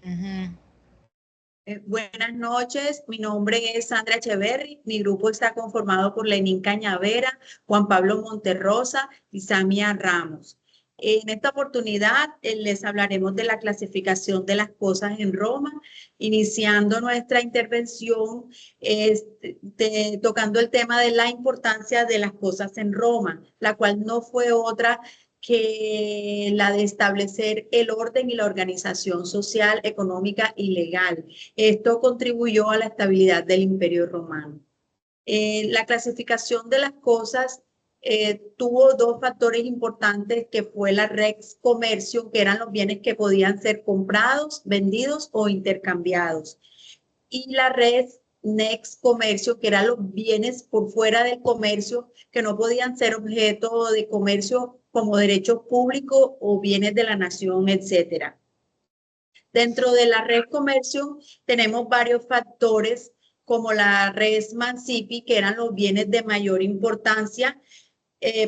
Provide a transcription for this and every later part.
Ujú. Buenas noches, mi nombre es Sandra Echeverry, mi grupo está conformado por Lenín Cañavera, Juan Pablo Monterrosa y Samia Ramos. En esta oportunidad les hablaremos de la clasificación de las cosas en Roma, iniciando nuestra intervención tocando el tema de la importancia de las cosas en Roma, la cual no fue otra que la de establecer el orden y la organización social, económica y legal. Esto contribuyó a la estabilidad del Imperio Romano. La clasificación de las cosas tuvo dos factores importantes que fue la res comercio, que eran los bienes que podían ser comprados, vendidos o intercambiados, y la res next comercio, que eran los bienes por fuera del comercio que no podían ser objeto de comercio como derechos públicos o bienes de la nación, etcétera. Dentro de la red comercio tenemos varios factores como la res mancipi, que eran los bienes de mayor importancia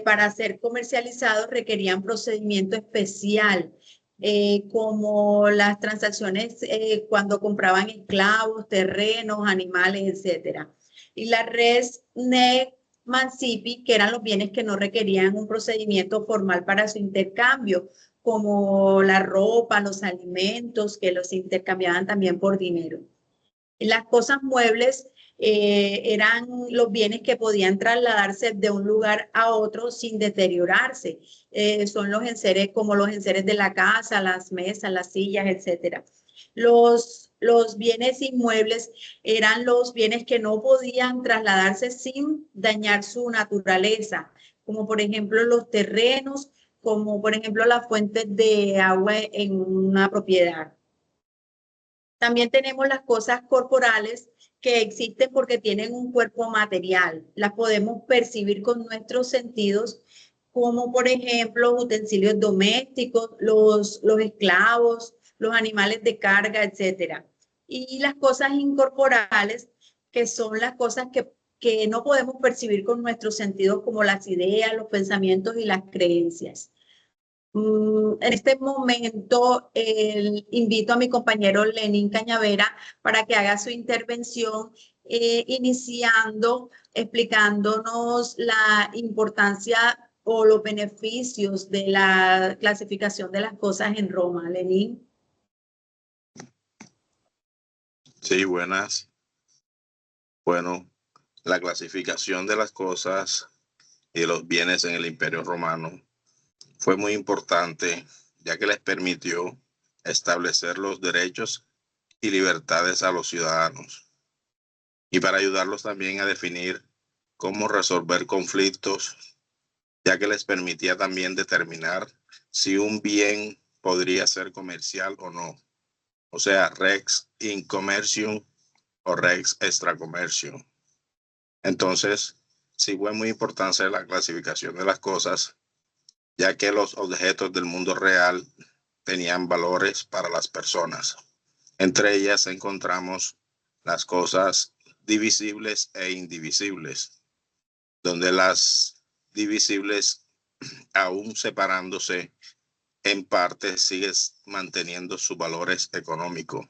para ser comercializados requerían procedimiento especial, como las transacciones cuando compraban esclavos, terrenos, animales, etcétera. Y la res ne mancipi, que eran los bienes que no requerían un procedimiento formal para su intercambio, como la ropa, los alimentos, que los intercambiaban también por dinero. Las cosas muebles eran los bienes que podían trasladarse de un lugar a otro sin deteriorarse. Son los enseres como los enseres de la casa, las mesas, las sillas, etcétera. Los bienes inmuebles eran los bienes que no podían trasladarse sin dañar su naturaleza, como por ejemplo los terrenos, como por ejemplo las fuentes de agua en una propiedad. También tenemos las cosas corporales que existen porque tienen un cuerpo material. Las podemos percibir con nuestros sentidos, como por ejemplo utensilios domésticos, los esclavos, los animales de carga, etcétera. Y las cosas incorporales, que son las cosas que no podemos percibir con nuestros sentidos, como las ideas, los pensamientos y las creencias. En este momento invito a mi compañero Lenín Cañavera para que haga su intervención, iniciando, explicándonos la importancia o los beneficios de la clasificación de las cosas en Roma. Lenín. Sí, buenas. Bueno, la clasificación de las cosas y los bienes en el Imperio Romano fue muy importante, ya que les permitió establecer los derechos y libertades a los ciudadanos, y para ayudarlos también a definir cómo resolver conflictos, ya que les permitía también determinar si un bien podría ser comercial o no, o sea, rex in commercium o rex extra commercium. Entonces, sí fue muy importante la clasificación de las cosas, ya que los objetos del mundo real tenían valores para las personas. Entre ellas encontramos las cosas divisibles e indivisibles, donde las divisibles, aún separándose en parte, siguen manteniendo sus valores económicos,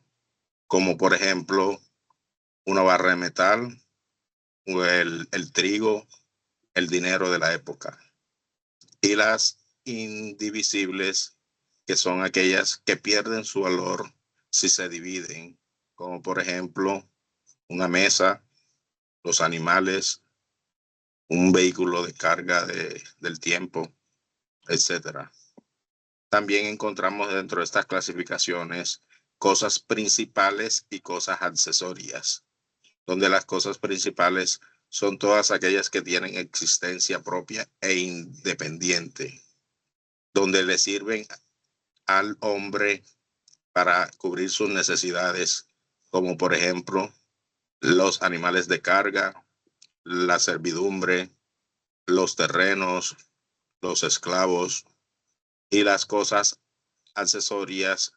como por ejemplo una barra de metal, o el trigo, el dinero de la época. Y las indivisibles, que son aquellas que pierden su valor si se dividen, como por ejemplo una mesa, los animales, un vehículo de carga del tiempo, etcétera. También encontramos dentro de estas clasificaciones cosas principales y cosas accesorias, donde las cosas principales son todas aquellas que tienen existencia propia e independiente, donde le sirven al hombre para cubrir sus necesidades, como por ejemplo los animales de carga, la servidumbre, los terrenos, los esclavos, y las cosas accesorias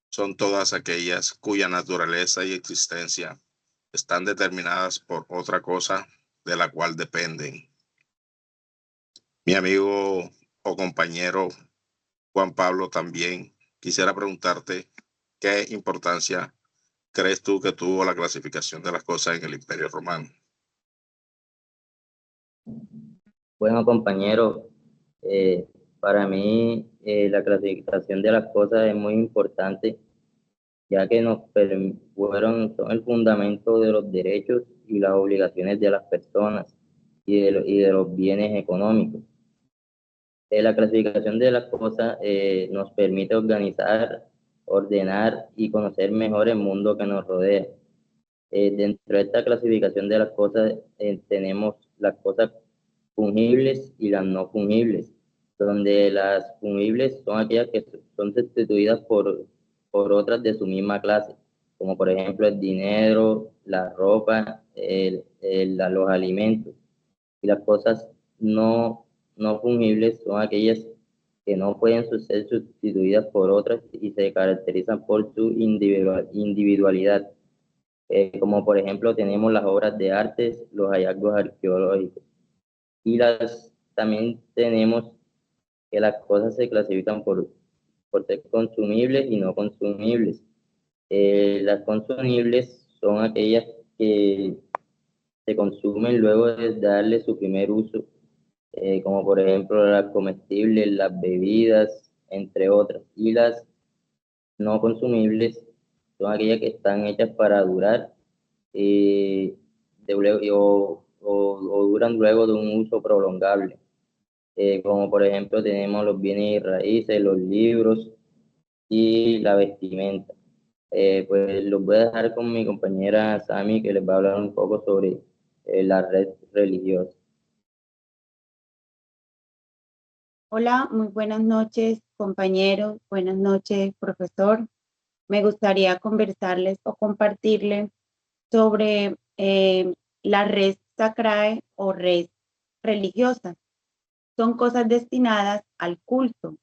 son todas aquellas cuya naturaleza y existencia están determinadas por otra cosa de la cual dependen. Mi amigo o compañero Juan Pablo, también quisiera preguntarte ¿qué importancia crees tú que tuvo la clasificación de las cosas en el Imperio Romano? Bueno, compañero, para mí la clasificación de las cosas es muy importante, ya que son el fundamento de los derechos y las obligaciones de las personas y de los bienes económicos. La clasificación de las cosas nos permite organizar, ordenar y conocer mejor el mundo que nos rodea. Dentro de esta clasificación de las cosas tenemos las cosas fungibles y las no fungibles, donde las fungibles son aquellas que son sustituidas por otras de su misma clase, como por ejemplo el dinero, la ropa, los alimentos. Y las cosas no fungibles son aquellas que no pueden ser sustituidas por otras y se caracterizan por su individualidad. Como por ejemplo tenemos las obras de arte, los hallazgos arqueológicos. Y también tenemos que las cosas se clasifican por ser consumibles y no consumibles. Las consumibles son aquellas que se consumen luego de darle su primer uso, como por ejemplo las comestibles, las bebidas, entre otras. Y las no consumibles son aquellas que están hechas para durar o duran luego de un uso prolongable. Como por ejemplo tenemos los bienes y raíces, los libros y la vestimenta. Pues los voy a dejar con mi compañera Sami, que les va a hablar un poco sobre la red religiosa. Hola, muy buenas noches, compañeros. Buenas noches, profesor. Me gustaría conversarles o compartirles sobre la res sacrae o res religiosa. Son cosas destinadas al culto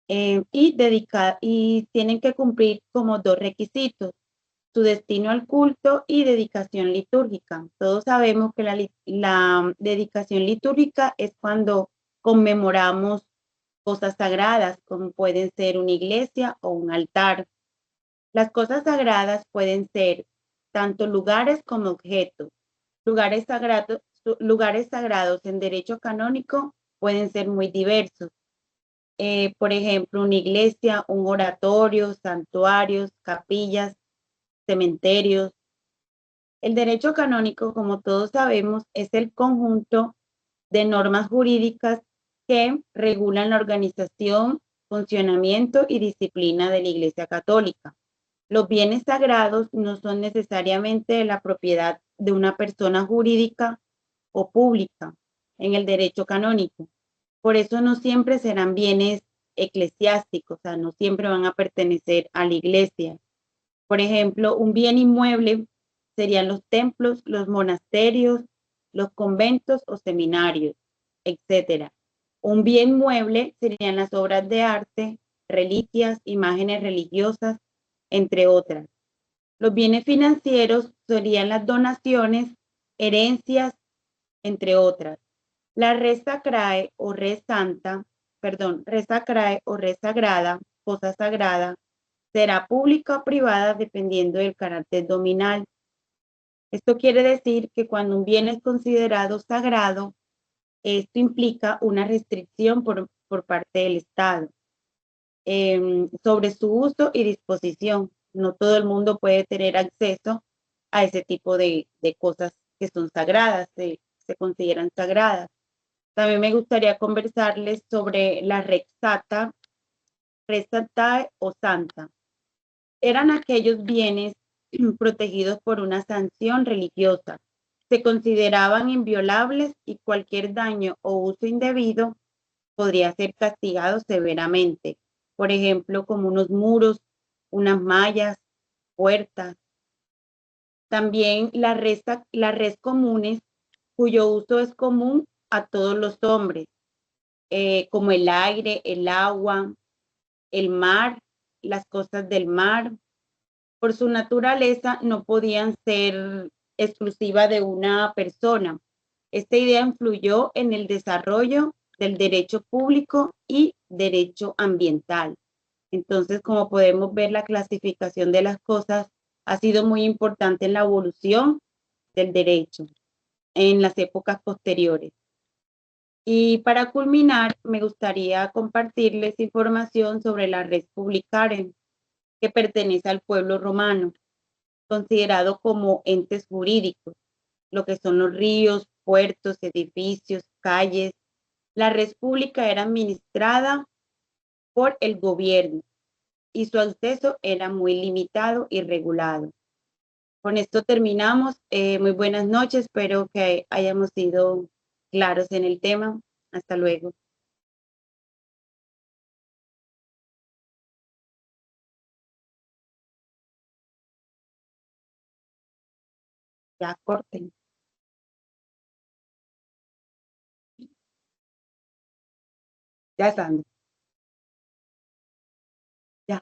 y tienen que cumplir como dos requisitos: su destino al culto y dedicación litúrgica. Todos sabemos que la dedicación litúrgica es cuando conmemoramos cosas sagradas, como pueden ser una iglesia o un altar. Las cosas sagradas pueden ser tanto lugares como objetos. Lugares sagrados en derecho canónico pueden ser muy diversos. Por ejemplo, una iglesia, un oratorio, santuarios, capillas, cementerios. El derecho canónico, como todos sabemos, es el conjunto de normas jurídicas que regulan la organización, funcionamiento y disciplina de la Iglesia Católica. Los bienes sagrados no son necesariamente la propiedad de una persona jurídica o pública en el derecho canónico. Por eso no siempre serán bienes eclesiásticos, o sea, no siempre van a pertenecer a la iglesia. Por ejemplo, un bien inmueble serían los templos, los monasterios, los conventos o seminarios, etc. Un bien mueble serían las obras de arte, reliquias, imágenes religiosas, entre otras. Los bienes financieros serían las donaciones, herencias, entre otras. La res sacrae o res santa, res sacrae o res sagrada, cosa sagrada, será pública o privada dependiendo del carácter dominal. Esto quiere decir que cuando un bien es considerado sagrado, esto implica una restricción por parte del Estado sobre su uso y disposición. No todo el mundo puede tener acceso a ese tipo de cosas que son sagradas, se consideran sagradas. También me gustaría conversarles sobre la res sacrae o santa. Eran aquellos bienes protegidos por una sanción religiosa. Se consideraban inviolables y cualquier daño o uso indebido podría ser castigado severamente. Por ejemplo, como unos muros, unas mallas, puertas. También las res comunes, cuyo uso es común a todos los hombres, como el aire, el agua, el mar, las cosas del mar. Por su naturaleza no podían ser exclusiva de una persona. Esta idea influyó en el desarrollo del derecho público y derecho ambiental. Entonces, como podemos ver, la clasificación de las cosas ha sido muy importante en la evolución del derecho en las épocas posteriores. Y para culminar, me gustaría compartirles información sobre la res publicare, que pertenece al pueblo romano, considerado como entes jurídicos, lo que son los ríos, puertos, edificios, calles. La res pública era administrada por el gobierno y su acceso era muy limitado y regulado. Con esto terminamos. Muy buenas noches. Espero que hayamos sido claros en el tema. Hasta luego. Ya corten. Ya están. Ya.